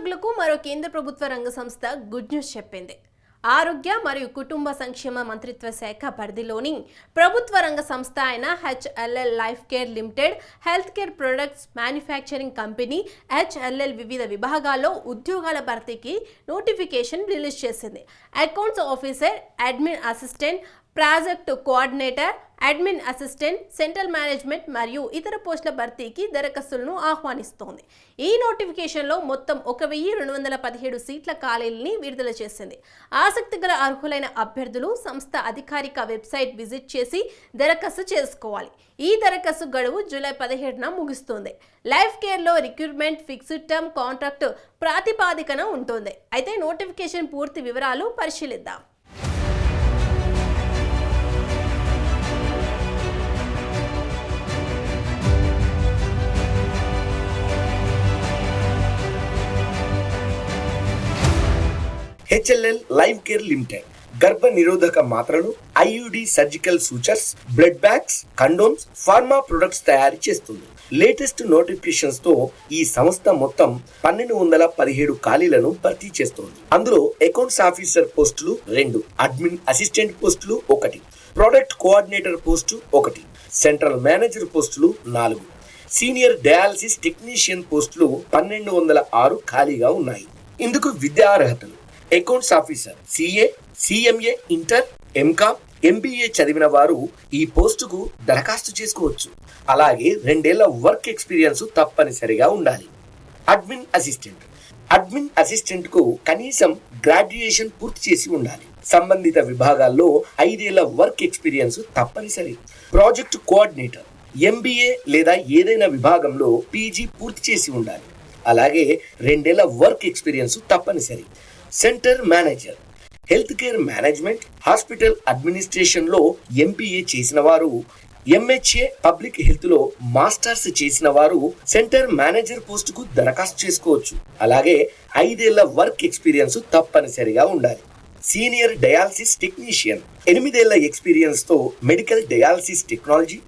నిరుద్యోగులకు మరో కేంద్ర ప్రభుత్వ రంగ సంస్థ గుడ్ న్యూస్ చెప్పింది. ఆరోగ్య మరియు కుటుంబ సంక్షేమ మంత్రిత్వ శాఖ పరిధిలోని ప్రభుత్వ రంగ సంస్థ అయిన HLL life care limited health care products manufacturing company HLL వివిధ విభాగాల్లో ఉద్యోగాల భర్తీకి నోటిఫికేషన్ రిలీజ్ చేసింది. Accounts officer, admin assistant, project coordinator, admin assistant, central management మరియు ఇతర పోస్టుల భర్తీకి దరఖాస్తులను ఆహ్వానిస్తోంది. ఈ నోటిఫికేషన్లో మొత్తం 1217 సీట్ల ఖాళీలని విడుదల చేసింది. ఆసక్తి గల అర్హులైన అభ్యర్థులు సంస్థ అధికారిక వెబ్సైట్ విజిట్ చేసి దరఖాస్తు చేసుకోవాలి. ఈ దరఖాస్తు గడువు జూలై 17న ముగుస్తుంది. లైఫ్ కేర్లో రిక్రూట్మెంట్ ఫిక్స్డ్ టర్మ్ కాంట్రాక్ట్ ప్రాతిపాదికన ఉంటుంది. అయితే నోటిఫికేషన్ పూర్తి వివరాలు పరిశీలిద్దాం. HLL లైఫ్ కేర్ లిమిటెడ్ గర్భ నిరోధక మాత్రలు, IUD surgical sutures, blood bags, condoms, pharma products తయారు చేస్తుంది. లేటెస్ట్ నోటిఫికేషన్స్ తో ఈ సంస్థ మొత్తం 1217 ఖాళీలను భర్తీ చేస్తోంది. అందులో అకౌంట్స్ ఆఫీసర్ పోస్టులు 2, అడ్మిన్ అసిస్టెంట్ పోస్టులు 1, product coordinator post 1, central manager పోస్టులు 4, సీనియర్ డయాలసిస్ టెక్నీషియన్ పోస్టులు 1206 ఖాళీగా ఉన్నాయి. ఇందుకు విద్యా అర్హతలు: accounts officer CA, CMA, inter, MCOM, MBA చదివిన వారు ఈ పోస్టుకు దరఖాస్తు చేసుకోవచ్చు. అలాగే 2 ఏళ్ల వర్క్ ఎక్స్పీరియన్స్ తప్పనిసరిగా ఉండాలి. అడ్మిన్ అసిస్టెంట్ కు కనీసం గ్రాడ్యుయేషన్ పూర్తి చేసి ఉండాలి. సంబంధిత విభాగాల్లో 5 ఏళ్ల వర్క్ ఎక్స్పీరియన్స్ తప్పనిసరి. ప్రాజెక్ట్ కోఆర్డినేటర్ MBA లేదా ఏదైనా విభాగంలో PG పూర్తి చేసి ఉండాలి. అలాగే 2 ఏళ్ల వర్క్ ఎక్స్పీరియన్స్ తప్పనిసరి. Centre manager health care management, hospital administration లో MPA చేసిన వారు, MHA పబ్లిక్ హెల్త్ లో మాస్టర్స్ చేసిన వారు సెంటర్ మేనేజర్ పోస్టుకు దరఖాస్తు చేసుకోవచ్చు. అలాగే 5 ఏళ్ల వర్క్ ఎక్స్పీరియన్స్ తప్పనిసరిగా ఉండాలి. సీనియర్ డయాలసిస్ టెక్నీషియన్ 8 ఏళ్ల ఎక్స్పీరియన్స్ తో medical dialysis technology,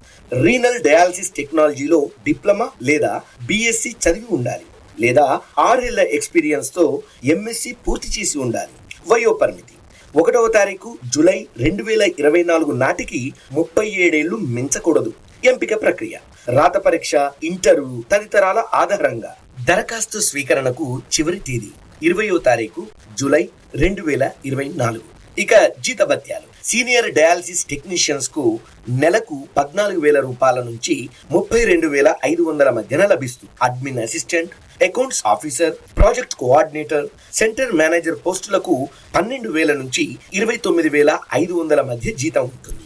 renal dialysis టెక్నాలజీలో డిప్లొమా లేదా BSc చదివి ఉండాలి. లేదా 6 ఏళ్ల ఎక్స్పీరియన్స్ తో MSc పూర్తి చేసి ఉండాలి. వయో పరిమితి: 1వ తారీఖు జూలై 2024 నాటికి 37 ఏళ్లు మించకూడదు. ఎంపిక ప్రక్రియ: రాత పరీక్ష, ఇంటర్వ్యూ తదితరాల ఆధారంగా. దరఖాస్తు స్వీకరణకు చివరి తేదీ 20వ తారీఖు జూలై 2024. ఇక జీతభత్యాలు: సీనియర్ డయాలసిస్ టెక్నీషియన్స్ కు నెలకు 14,000 రూపాయల నుంచి 32,500 మధ్యన లభిస్తుంది. Admin assistant, accounts officer, project coordinator, centre manager పోస్టులకు 12,000 నుంచి 29,500 మధ్య జీతం ఉంటుంది.